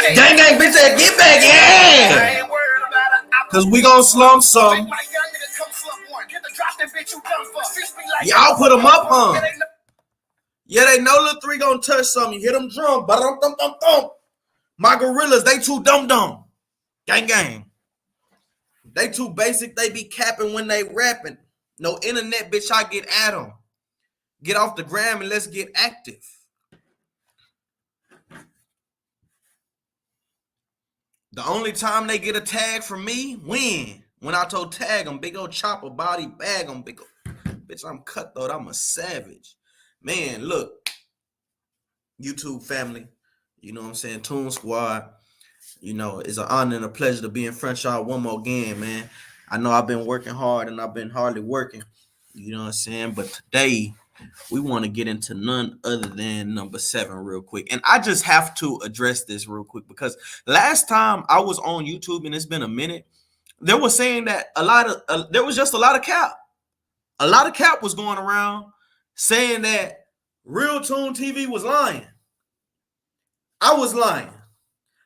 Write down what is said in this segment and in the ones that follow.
Gang gang, bitch, get back, yeah. Cause we gonna slump some. Y'all put them up on. Yeah, they know Lil 3 gonna touch something. You hit them drum, thump. My gorillas, they too dumb. Gang gang. They too basic, they be capping when they rapping. No internet, bitch, I get at them. Get off the gram and let's get active. The only time they get a tag from me, when I told tag them, big old chopper body bag them, big old, bitch, I'm cutthroat, I'm a savage. Man, look, YouTube family, you know what I'm saying, Toon Squad, you know, it's an honor and a pleasure to be in front of y'all one more again, man. I know I've been working hard and I've been hardly working, you know what I'm saying, but today we want to get into none other than number 7 real quick. And I just have to address this real quick because last time I was on YouTube, and it's been a minute, they were saying that there was just a lot of cap. A lot of cap was going around saying that Real Tune TV was lying. I was lying.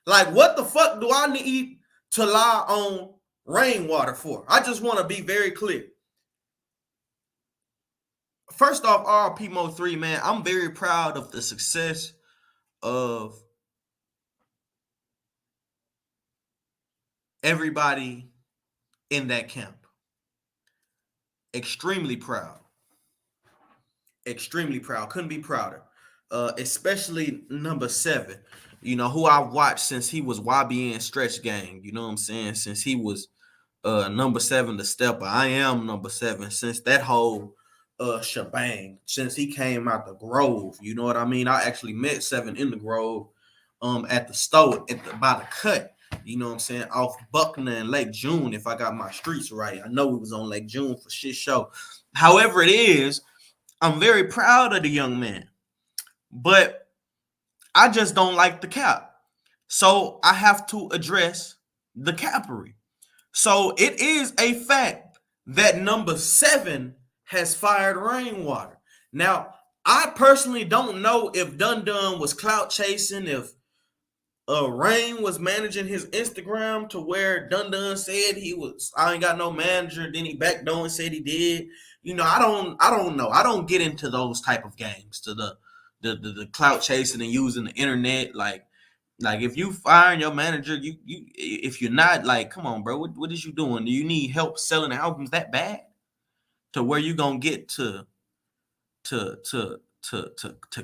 Like, what the fuck do I need to lie on RainWater for? I just want to be very clear. First off, RP Mo3, man, I'm very proud of the success of everybody in that camp. Extremely proud. Extremely proud. Couldn't be prouder. Especially number 7, you know, who I watched since he was YBN Stretch Gang. You know what I'm saying? Since he was number 7, the stepper. I am number 7 since that whole shebang, since he came out the Grove. You know what I mean? I actually met 7 in the Grove at the store by the cut. You know what I'm saying? Off Buckner and Lake June, if I got my streets right. I know we was on Lake June for shit show. However it is, I'm very proud of the young man. But I just don't like the cap. So I have to address the cappery. So it is a fact that number 7 has fired RainWater. Now, I personally don't know if Dun was clout chasing, if Rain was managing his Instagram to where Dun said I ain't got no manager, then he backdoored and said he did. You know, I don't know. I don't get into those type of games, to the clout chasing and using the internet. Like if you firing your manager, you if you're not, like, come on, bro, what is you doing? Do you need help selling albums that bad to where you gonna get to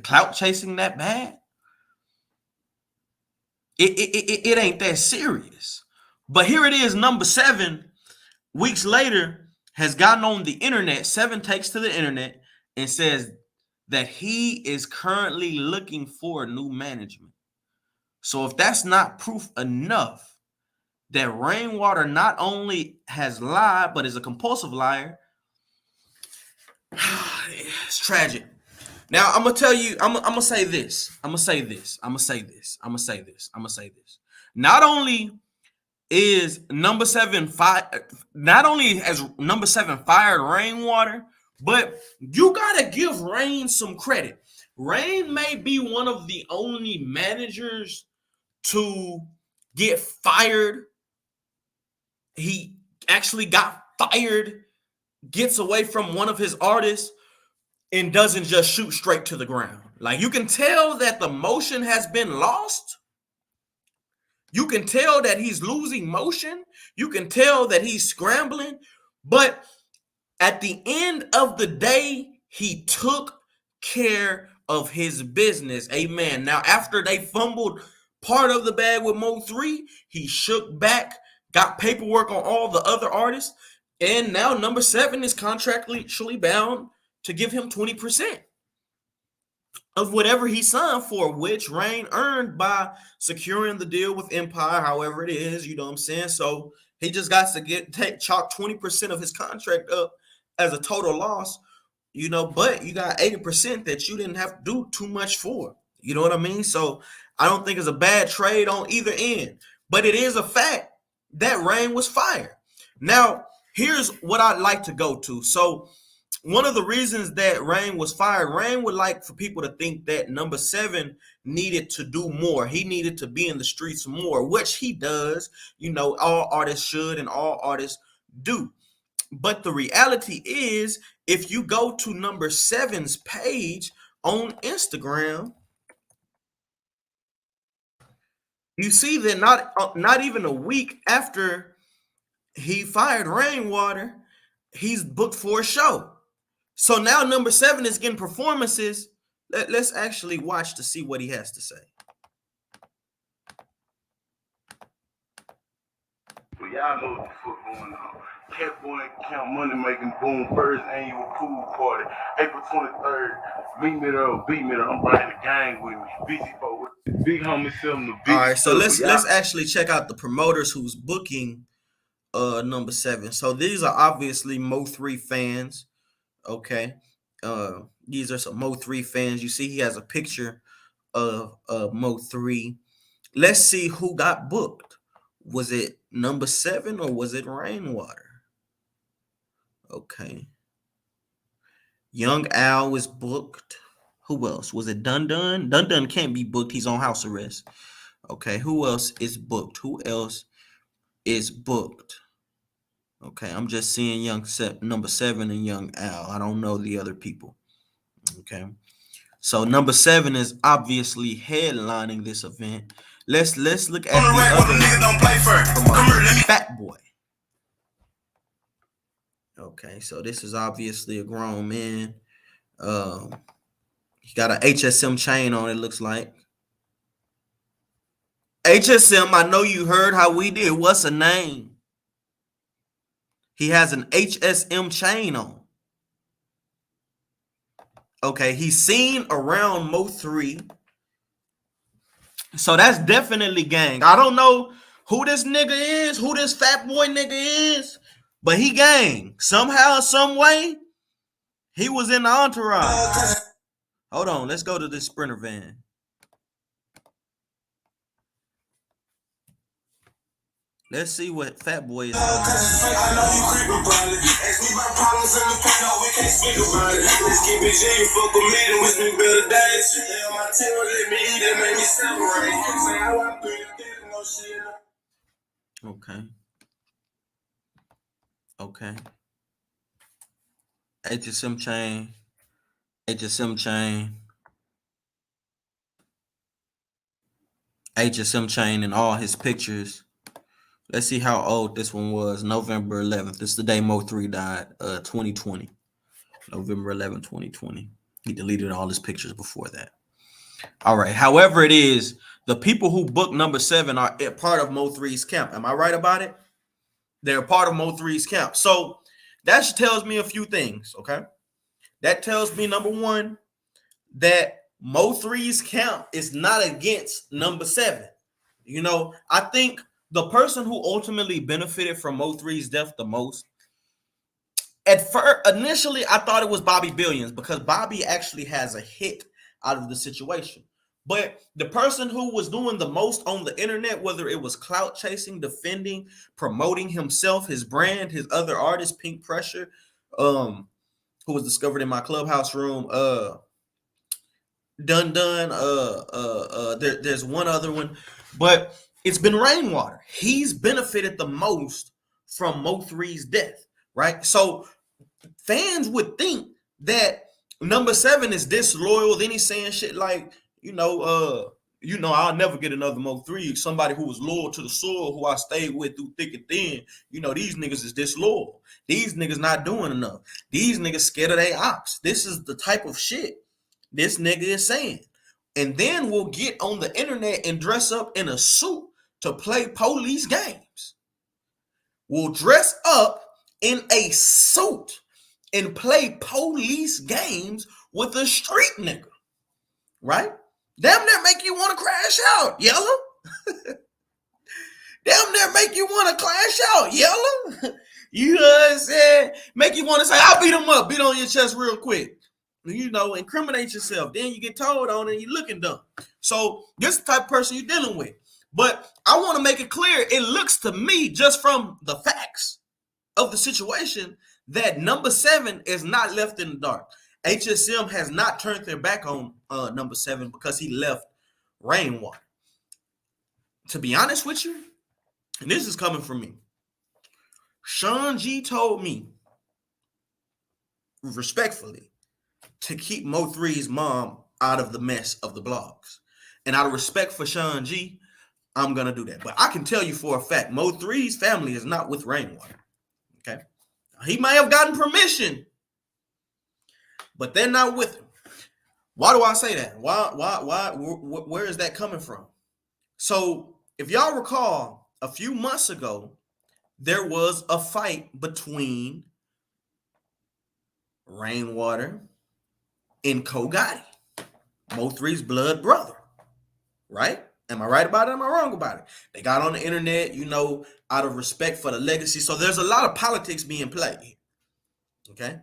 clout chasing that bad? It ain't that serious. But here it is, number 7 weeks later has gotten on the internet. 7 takes to the internet and says that he is currently looking for new management. So if that's not proof enough that RainWater not only has lied, but is a compulsive liar, it's tragic. Now, I'm going to tell you, I'm going to say this. Not only is number 7 not only has number 7 fired RainWater, but you got to give Rain some credit. Rain may be one of the only managers to get fired. He actually got fired, gets away from one of his artists, and doesn't just shoot straight to the ground. Like, you can tell that the motion has been lost. You can tell that he's losing motion. You can tell that he's scrambling. But at the end of the day, he took care of his business. Amen. Now, after they fumbled part of the bag with Mo3, he shook back, got paperwork on all the other artists, and now number 7 is contractually bound to give him 20% of whatever he signed for, which Rain earned by securing the deal with Empire, however it is, you know what I'm saying? So he just got to chalk 20% of his contract up as a total loss, you know, but you got 80% that you didn't have to do too much for, you know what I mean? So I don't think it's a bad trade on either end, but it is a fact that Rain was fired. Now, here's what I'd like to go to. So one of the reasons that Rain was fired, Rain would like for people to think that number 7 needed to do more. He needed to be in the streets more, which he does. You know, all artists should and all artists do. But the reality is, if you go to number 7's page on Instagram, you see that not even a week after he fired RainWater, he's booked for a show. So now number 7 is getting performances. Let's actually watch to see what he has to say. Well, y'all know what the fuck going on. Catboy Count Money Making Boom first annual pool party, April 23rd. Meet me there, beat me there. I'm bringing the gang with me. Busy folk, big homie selling the big. All right, so let's actually check out the promoters who's booking number 7. So these are obviously Mo3 fans. Okay. These are some Mo3 fans. You see he has a picture of Mo3. Let's see who got booked. Was it number 7 or was it RainWater? Okay. Young Al was booked. Who else? Was it Dun Dun? Dun Dun can't be booked. He's on house arrest. Okay. Who else is booked? Who else is booked? Okay. I'm just seeing number 7 and Young Al. I don't know the other people. Okay. So number 7 is obviously headlining this event. Let's look at the other Fat Boy. Okay, so this is obviously a grown man. He got an HSM chain on, it looks like. HSM, I know you heard how we did. What's a name? He has an HSM chain on. Okay, he's seen around Mo3. So that's definitely gang. I don't know who this nigga is, who this fat boy nigga is, but he gang. Somehow, some way, he was in the entourage. Hold on, let's go to this Sprinter van. Let's see what Fat Boy is talking about. I know you creeping probably. Ask me about problems in the pain, no, we can't speak about it. Let's keep it G, fuck a man and wish me better days. Yeah, my terror let me eat it, make me separate. Say how I feel, didn't know shit. Okay. Okay. HSM chain. HSM chain. HSM chain and all his pictures. Let's see how old this one was. November 11th. This is the day Mo3 died. 2020. November 11th, 2020. He deleted all his pictures before that. All right. However it is, the people who booked number 7 are part of Mo3's camp. Am I right about it? They're part of Mo3's camp. So that tells me a few things, okay? That tells me, number 1, that Mo3's camp is not against number 7. You know, I think the person who ultimately benefited from Mo3's death the most, at first, initially, I thought it was Bobby Billions because Bobby actually has a hit out of the situation. But the person who was doing the most on the internet, whether it was clout chasing, defending, promoting himself, his brand, his other artist, Pink Pressure, who was discovered in my clubhouse room, Dun Dun, there's one other one, but it's been RainWater. He's benefited the most from Mo3's death, right? So fans would think that number 7 is disloyal. Then he's saying shit like, I'll never get another Mo3. Somebody who was loyal to the soil, who I stayed with through thick and thin. These niggas is disloyal. These niggas not doing enough. These niggas scared of their ops. This is the type of shit this nigga is saying. And then we'll get on the internet and dress up in a suit to play police games. We'll dress up in a suit and play police games with a street nigga, right? Damn near make you want to crash out, Yellow. Damn near make you want to clash out, Yellow. You know what I'm saying? Make you want to say, I'll beat him up, beat on your chest real quick. Incriminate yourself. Then you get told on and you're looking dumb. So this is the type of person you're dealing with. But I want to make it clear, it looks to me, just from the facts of the situation, that number 7 is not left in the dark. HSM has not turned their back on number 7 because he left RainWater. To be honest with you, and this is coming from me, Sean G told me, respectfully, to keep Mo3's mom out of the mess of the blogs. And out of respect for Sean G, I'm going to do that. But I can tell you for a fact, Mo3's family is not with RainWater. Okay? He may have gotten permission, but they're not with him. Why do I say that? Where is that coming from? So, if y'all recall, a few months ago, there was a fight between RainWater and Ko Gotti, Mo3's blood brother, right? Am I right about it? Am I wrong about it? They got on the internet, out of respect for the legacy. So there's a lot of politics being played, okay?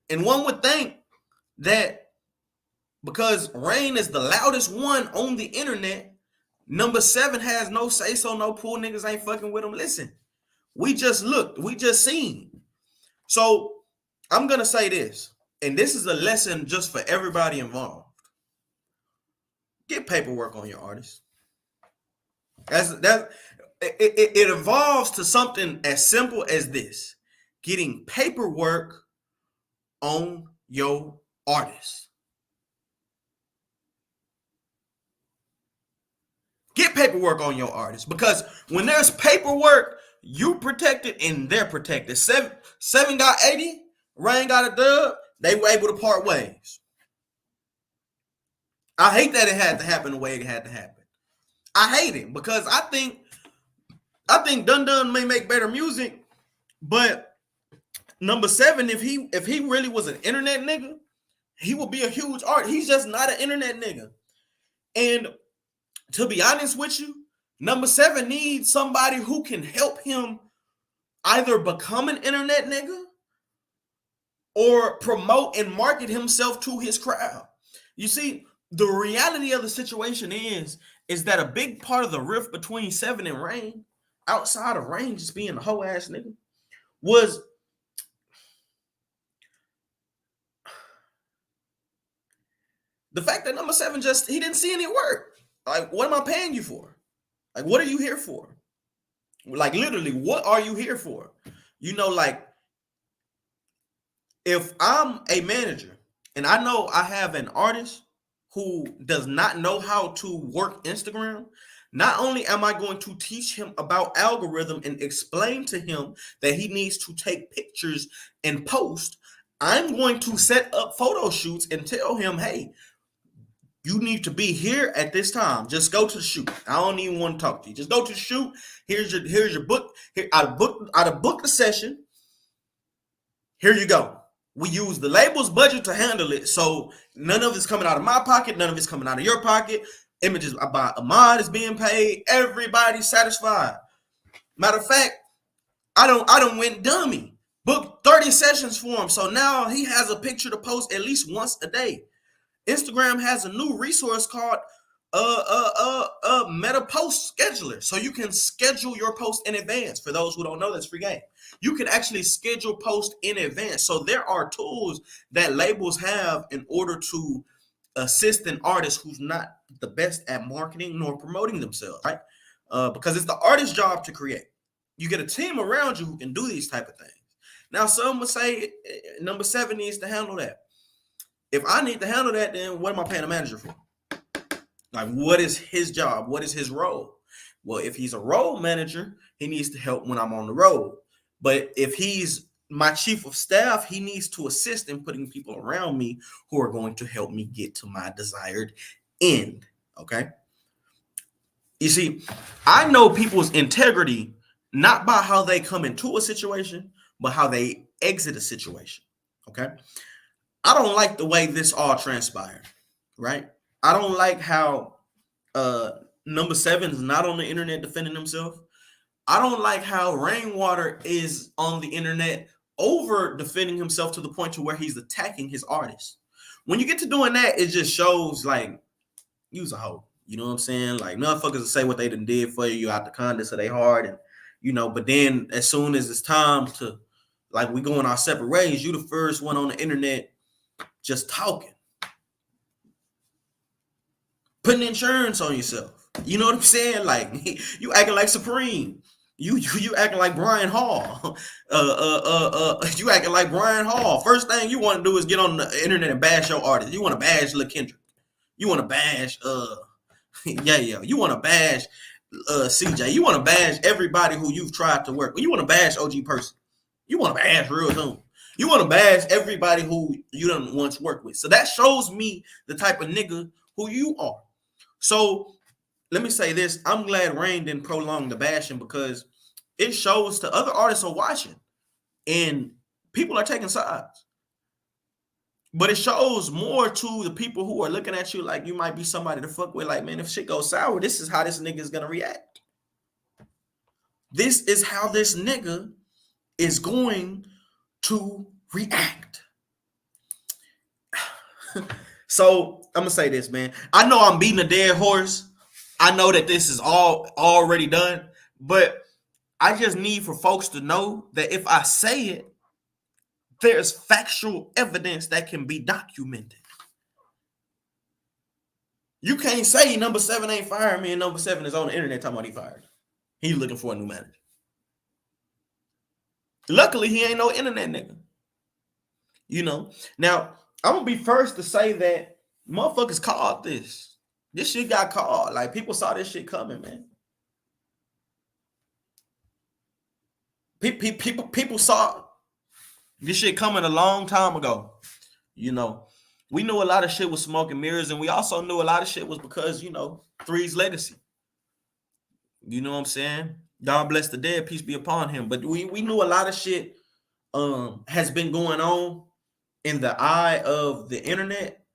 And one would think that because Rain is the loudest one on the internet, number 7 has no say-so, no pull. Niggas ain't fucking with him. Listen, we just looked. We just seen. So I'm going to say this, and this is a lesson just for everybody involved. Get paperwork on your artists. It evolves to something as simple as this: getting paperwork on your artists. Get paperwork on your artists, because when there's paperwork, you protected and they're protected. Seven got 80, Rain got a dub. They were able to part ways. I hate that it had to happen the way it had to happen. I hate it because I think Dun Dun may make better music, but number 7, if he really was an internet nigga, he would be a huge artist. He's just not an internet nigga. And to be honest with you, number 7 needs somebody who can help him either become an internet nigga or promote and market himself to his crowd. You see, the reality of the situation is that a big part of the rift between 7 and Rain, outside of Rain just being a hoe ass nigga, was the fact that number 7 he didn't see any work. Like, what am I paying you for? Like, what are you here for? Like, literally, what are you here for? Like, if I'm a manager and I know I have an artist who does not know how to work Instagram, not only am I going to teach him about algorithm and explain to him that he needs to take pictures and post, I'm going to set up photo shoots and tell him, hey, you need to be here at this time. Just go to the shoot. I don't even want to talk to you. Just go to the shoot. Here's your book. Here, I'd book the session. Here you go. We use the label's budget to handle it, so none of it's coming out of my pocket. None of it's coming out of your pocket. Images by Ahmad is being paid. Everybody's satisfied. Matter of fact, I don't went dummy. Booked 30 sessions for him, so now he has a picture to post at least once a day. Instagram has a new resource called Meta Post Scheduler, so you can schedule your post in advance. For those who don't know, that's free game. You can actually schedule posts in advance. So there are tools that labels have in order to assist an artist who's not the best at marketing nor promoting themselves, right? Because it's the artist's job to create. You get a team around you who can do these type of things. Now, some would say number 7 needs to handle that. If I need to handle that, then what am I paying a manager for? Like, what is his job? What is his role? Well, if he's a role manager, he needs to help when I'm on the road. But if he's my chief of staff, he needs to assist in putting people around me who are going to help me get to my desired end, okay? You see, I know people's integrity not by how they come into a situation, but how they exit a situation, okay? I don't like the way this all transpired, right? I don't like how number 7 is not on the internet defending himself. I don't like how RainWater is on the internet over defending himself to the point to where he's attacking his artist. When you get to doing that, it just shows like you's a hoe. You know what I'm saying? Like, motherfuckers will say what they done did for you out the kindness of their heart, and but then as soon as it's time to like we going our separate ways. You the first one on the internet just talking, putting insurance on yourself. You know what I'm saying? Like you acting like Supreme. You acting like Brian Hall. You acting like Brian Hall. First thing you want to do is get on the internet and bash your artist. You want to bash Lil Kendrick. You want to bash yeah. You want to bash CJ. You want to bash everybody who you've tried to work with. You want to bash OG Person. You want to bash Real Zoom. You want to bash everybody who you done once worked with. So that shows me the type of nigga who you are. So let me say this. I'm glad Rain didn't prolong the bashing because it shows to other artists are watching and people are taking sides. But it shows more to the people who are looking at you like you might be somebody to fuck with. Like, man, if shit goes sour, this is how this nigga is going to react. This is how this nigga is going to react. So I'm going to say this, man. I know I'm beating a dead horse. I know that this is all already done, but I just need for folks to know that if I say it, there's factual evidence that can be documented. You can't say Number 7 ain't fired me and Number 7 is on the internet talking about he fired. He's looking for a new manager. Luckily, he ain't no internet nigga. You know? Now, I'm going to be first to say that motherfuckers called this. This shit got called. Like, people saw this shit coming, man. People saw this shit coming a long time ago. You know, we knew a lot of shit was smoke and mirrors, and we also knew a lot of shit was because, you know, 3's legacy. You know what I'm saying? God bless the dead, peace be upon him. But we knew a lot of shit has been going on in the eye of the internet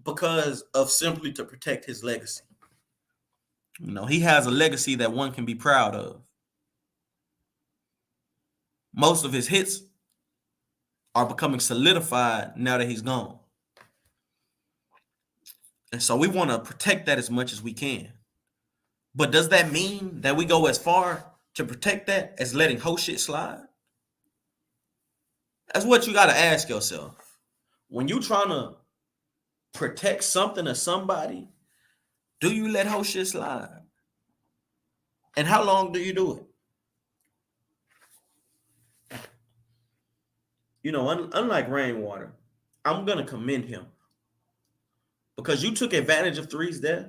because of simply to protect his legacy. You know, he has a legacy that one can be proud of. Most of his hits are becoming solidified now that he's gone. And so we want to protect that as much as we can. But does that mean that we go as far to protect that as letting whole shit slide? That's what you got to ask yourself. When you trying to protect something or somebody, do you let whole shit slide? And how long do you do it? You know, unlike RainWater, I'm going to commend him because you took advantage of 3's death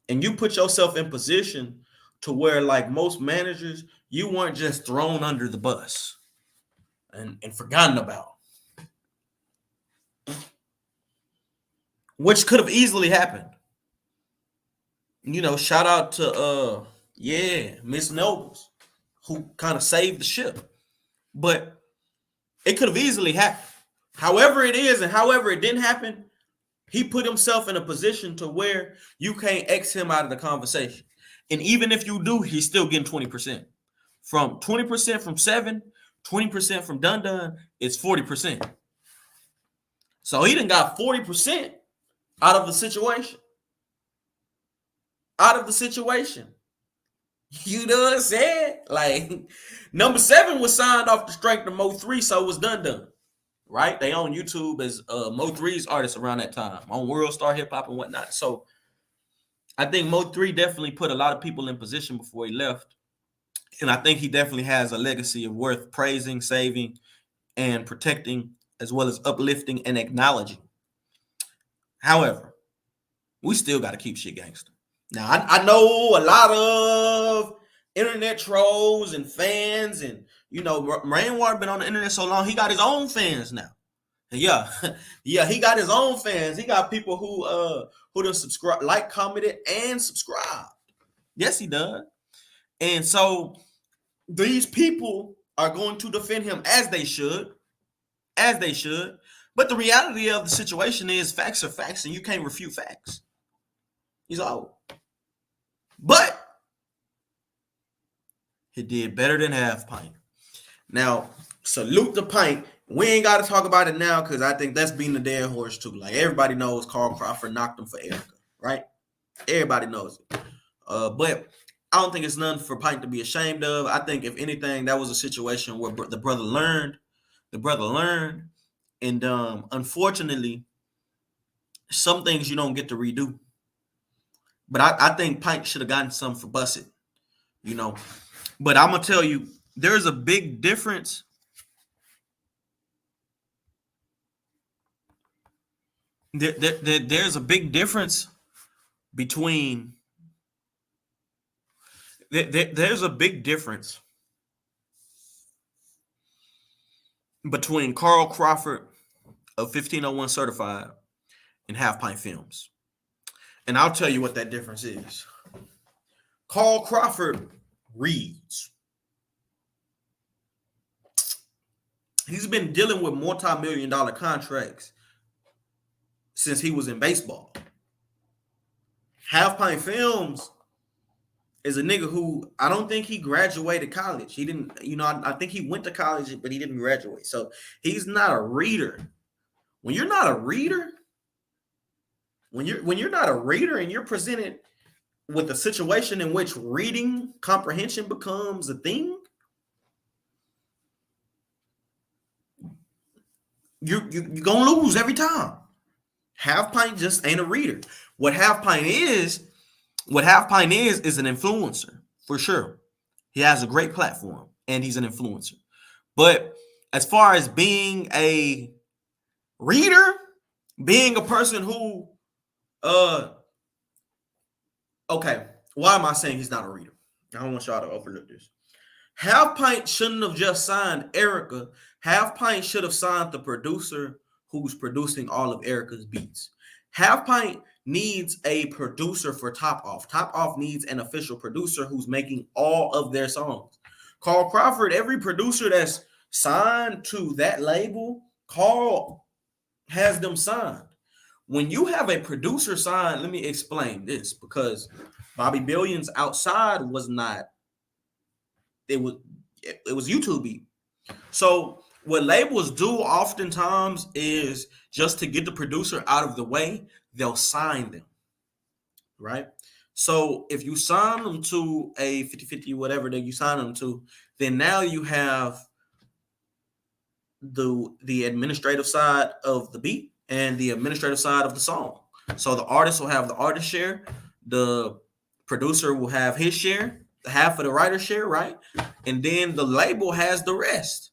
and you put yourself in position to where, like most managers, you weren't just thrown under the bus and forgotten about, which could have easily happened. You know, shout out to, Miss Nobles, who kind of saved the ship. But it could have easily happened. However it is and however it didn't happen, he put himself in a position to where you can't X him out of the conversation. And even if you do, he's still getting 20%. From 20% from 7, 20% from Dun, it's 40%. So he done got 40% out of the situation. Out of the situation. You know what I'm saying? Like, Number 7 was signed off the strength of Mo3's, so it was Dun. Right? They on YouTube as Mo3's artists around that time, on World Star Hip Hop and whatnot. So I think Mo3 definitely put a lot of people in position before he left. And I think he definitely has a legacy of worth praising, saving, and protecting, as well as uplifting and acknowledging. However, we still got to keep shit gangster. Now, I know a lot of internet trolls and fans, and, you know, RainWater been on the internet so long, he got his own fans now. Yeah, he got his own fans. He got people who done subscribe, like, commented, and subscribe. Yes, he does. And so these people are going to defend him as they should. But the reality of the situation is facts are facts, and you can't refute facts. He's old. But he did better than half pint. Now, salute the pint. We ain't got to talk about it now because I think that's being the dead horse too. Like, everybody knows Carl Crawford knocked him for Erica, right? Everybody knows it. But I don't think it's nothing for Pike to be ashamed of. I think if anything, that was a situation where the brother learned. The brother learned, and unfortunately, some things you don't get to redo. But I think Pike should have gotten some for Busset, you know. But I'm gonna tell you, there's a big difference. There's a big difference between. There's a big difference between Carl Crawford of 1501 certified and Half Pint Films. And I'll tell you what that difference is. Carl Crawford reads. He's been dealing with multi-million-dollar contracts since he was in baseball. Half Pint Films is a nigga who I don't think he graduated college. He didn't, I think he went to college, but he didn't graduate. So he's not a reader. When you're not a reader, when you're not a reader and you're presented with a situation in which reading comprehension becomes a thing, you're gonna lose every time. Half Pint just ain't a reader. What Half Pint is an influencer for sure. He has a great platform and he's an influencer. But as far as being a reader, being a person who okay, why am I saying he's not a reader? I don't want y'all to overlook this. Half Pint shouldn't have just signed Erica. Half Pint should have signed the producer who's producing all of Erica's beats. Half Pint needs a producer for Top Off. Top Off needs an official producer who's making all of their songs. Carl Crawford, every producer that's signed to that label, Carl has them signed. When you have a producer signed, let me explain this, because Bobby Billions outside was not, it was YouTube beat. So what labels do oftentimes is just to get the producer out of the way, they'll sign them, right? So if you sign them to a 50-50, whatever that you sign them to, then now you have the administrative side of the beat and the administrative side of the song. So the artist will have the artist share, the producer will have his share, half of the writer share, right? And then the label has the rest.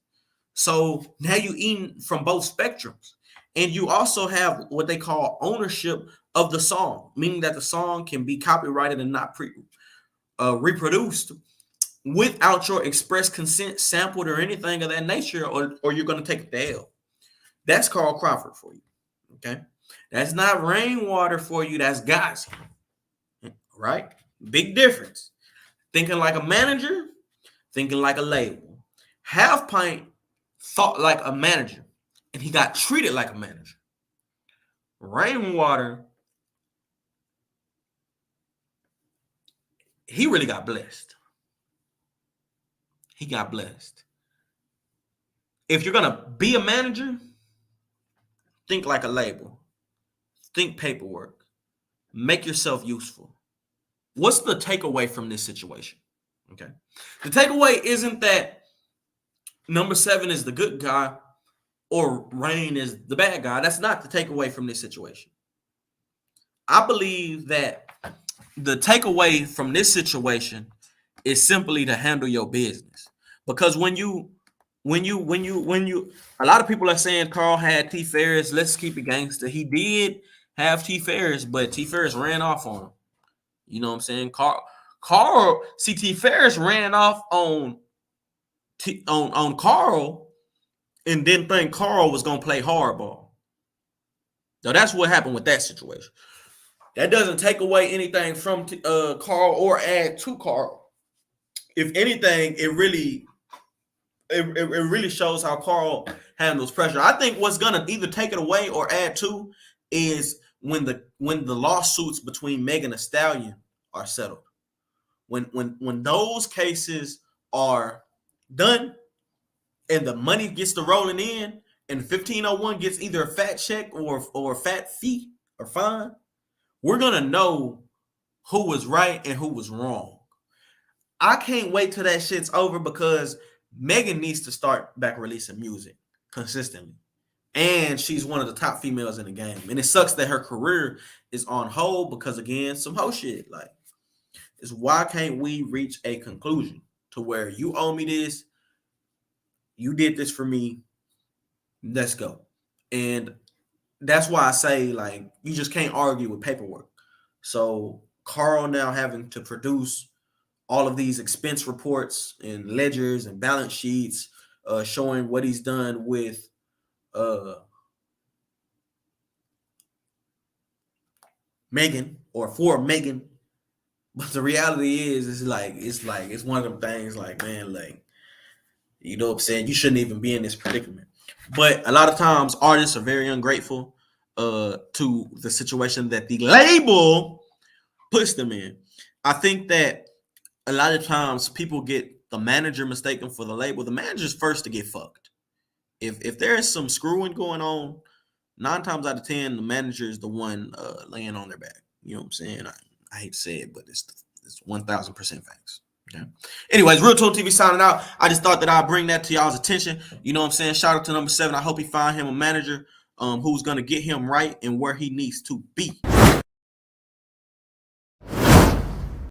So now you eating from both spectrums. And you also have what they call ownership of the song, meaning that the song can be copyrighted and not reproduced without your express consent, sampled, or anything of that nature, or you're going to take the L. That's Carl Crawford for you. Okay. That's not RainWater for you. That's Gazi. Right? Big difference. Thinking like a manager, thinking like a label. Half Pint thought like a manager, and he got treated like a manager. RainWater, he really got blessed. He got blessed. If you're going to be a manager, think like a label. Think paperwork. Make yourself useful. What's the takeaway from this situation? Okay. The takeaway isn't that Number 7 is the good guy or Rain is the bad guy. That's not the takeaway from this situation. I believe that the takeaway from this situation is simply to handle your business. Because when you a lot of people are saying Carl had T Ferris, let's keep it gangster. He did have T Ferris, but T Ferris ran off on him. You know what I'm saying? T Ferris ran off on Carl and didn't think Carl was gonna play hardball. Now that's what happened with that situation. That doesn't take away anything from Carl or add to Carl. If anything, it really shows how Carl handles pressure. I think what's gonna either take it away or add to is when the lawsuits between Megan Thee Stallion are settled. When those cases are done and the money gets to rolling in and 1501 gets either a fat check or a fat fee or fine, we're gonna know who was right and who was wrong. I can't wait till that shit's over because Megan needs to start back releasing music consistently. And she's one of the top females in the game. And it sucks that her career is on hold because, again, some hoe shit. Like, is why can't we reach a conclusion to where you owe me this, you did this for me, let's go. And that's why I say, like, you just can't argue with paperwork. So Carl now having to produce all of these expense reports and ledgers and balance sheets showing what he's done with Megan or for Megan. But the reality is, it's one of them things like, man, like, you know what I'm saying? You shouldn't even be in this predicament. But a lot of times artists are very ungrateful to the situation that the label puts them in. I think that a lot of times people get the manager mistaken for the label. The manager's first to get fucked. If there is some screwing going on, 9 times out of 10, the manager is the one laying on their back. You know what I'm saying? I hate to say it, but it's 1,000% facts. Okay. Anyways, Real Tone TV signing out. I just thought that I'd bring that to y'all's attention. You know what I'm saying? Shout out to number 7. I hope he find him a manager who's gonna get him right and where he needs to be.